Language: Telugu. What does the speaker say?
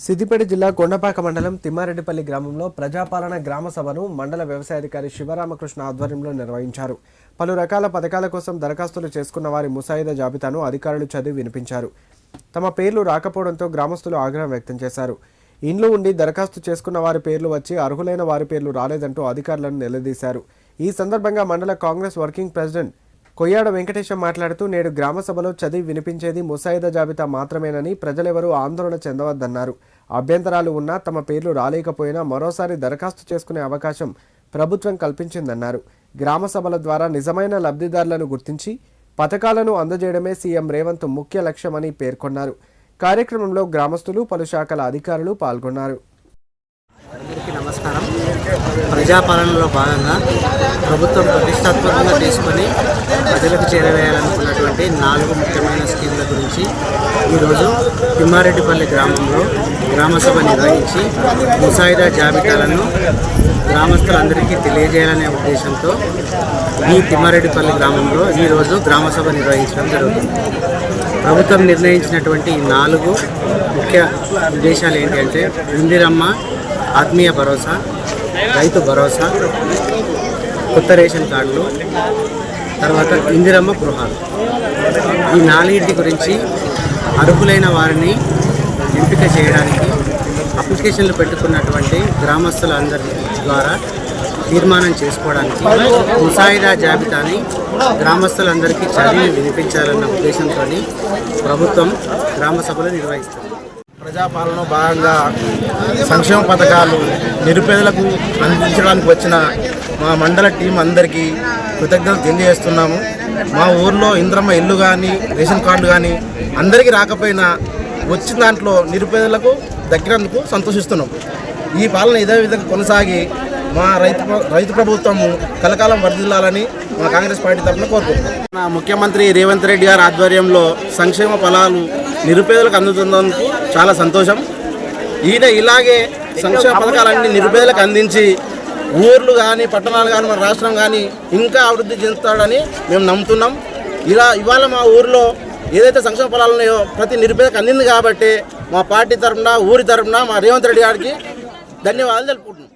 సిద్దిపేట జిల్లా కొండపాక మండలం తిమ్మారెడ్డిపల్లి గ్రామంలో ప్రజాపాలన గ్రామ సభను మండల వ్యవసాయాధికారి శివరామకృష్ణ ఆధ్వర్యంలో నిర్వహించారు. పలు రకాల పథకాల కోసం దరఖాస్తులు చేసుకున్న వారి ముసాయిదా జాబితాను అధికారులు చదివి వినిపించారు. తమ పేర్లు రాకపోవడంతో గ్రామస్తులు ఆగ్రహం వ్యక్తం చేశారు. ఇండ్లు ఉండి దరఖాస్తు చేసుకున్న వారి పేర్లు వచ్చి అర్హులైన వారి పేర్లు రాలేదంటూ అధికారులను నిలదీశారు. ఈ సందర్భంగా మండల కాంగ్రెస్ వర్కింగ్ ప్రెసిడెంట్ కొయ్యాడ వెంకటేశం మాట్లాడుతూ నేడు గ్రామ సభలో చదివి వినిపించేది ముసాయిదా జాబితా మాత్రమేనని ప్రజలెవరూ ఆందోళన చెందవద్దన్నారు. అభ్యంతరాలు ఉన్నా తమ పేర్లు రాలేకపోయినా మరోసారి దరఖాస్తు చేసుకునే అవకాశం ప్రభుత్వం కల్పించిందన్నారు. గ్రామ సభల ద్వారా నిజమైన లబ్ధిదారులను గుర్తించి పథకాలను అందజేయడమే సీఎం రేవంత్ ముఖ్య లక్ష్యమని పేర్కొన్నారు. కార్యక్రమంలో గ్రామస్తులు, పలు శాఖల అధికారులు పాల్గొన్నారు. అందరికీ నమస్కారం. ప్రజాపాలనలో భాగంగా ప్రభుత్వం ప్రతిష్టాత్మకంగా తీసుకొని ప్రజలకు చేరవేయాలనుకున్నటువంటి 4 ముఖ్యమైన స్కీమ్ల గురించి ఈరోజు తిమ్మారెడ్డిపల్లి గ్రామంలో గ్రామసభ నిర్వహించి ముసాయిదా జాబితాలను గ్రామస్తులందరికీ తెలియజేయాలనే ఉద్దేశంతో ఈ తిమ్మారెడ్డిపల్లి గ్రామంలో ఈరోజు గ్రామసభ నిర్వహించడం జరుగుతుంది. ప్రభుత్వం నిర్ణయించినటువంటి 4 ముఖ్య ఉద్దేశాలు ఏంటంటే ఇందిరమ్మ, ఆత్మీయ భరోసా, రైతు భరోసా, కొత్త రేషన్ కార్డులు, తర్వాత ఇందిరమ్మ గృహాలు. ఈ 4 గురించి అర్హులైన వారిని ఎంపిక చేయడానికి అప్లికేషన్లు పెట్టుకున్నటువంటి గ్రామస్తులందరి ద్వారా తీర్మానం చేసుకోవడానికి ముసాయిదా జాబితాని గ్రామస్తులందరికీ చదివి వినిపించాలన్న ఉద్దేశంతో ప్రభుత్వం గ్రామ సభలు నిర్వహిస్తుంది. ప్రజాపాలనలో భాగంగా సంక్షేమ పథకాలు నిరుపేదలకు అందించడానికి వచ్చిన మా మండల టీం అందరికీ కృతజ్ఞతలు తెలియజేస్తున్నాము. మా ఊర్లో ఇంద్రమ్మ ఇల్లు కానీ రేషన్ కార్డు కానీ అందరికీ రాకపోయినా వచ్చిన దాంట్లో నిరుపేదలకు దక్కినందుకు సంతోషిస్తున్నాం. ఈ పాలన ఇదే విధంగా కొనసాగి మా రైతు ప్రభుత్వము కలకాలం వర్ధిల్లాలని మా కాంగ్రెస్ పార్టీ తరఫున కోరుకుంటున్నాం. ముఖ్యమంత్రి రేవంత్ రెడ్డి గారి ఆధ్వర్యంలో సంక్షేమ ఫలాలు నిరుపేదలకు అందుతున్నందుకు చాలా సంతోషం. ఈయన ఇలాగే సంక్షేమ పథకాలన్నీ నిరుపేదలకు అందించి ఊర్లు కానీ పట్టణాలు కానీ మన రాష్ట్రం కానీ ఇంకా అభివృద్ధి చెందుతాడని మేము నమ్ముతున్నాం. ఇవాళ మా ఊరిలో ఏదైతే సంక్షేమ ఫలాలు ఉన్నాయో ప్రతి నిరుపేదకు అందింది కాబట్టి మా పార్టీ తరఫున, ఊరి తరఫున మా రేవంత్ రెడ్డి గారికి ధన్యవాదాలు తెలుపుకుంటున్నాం.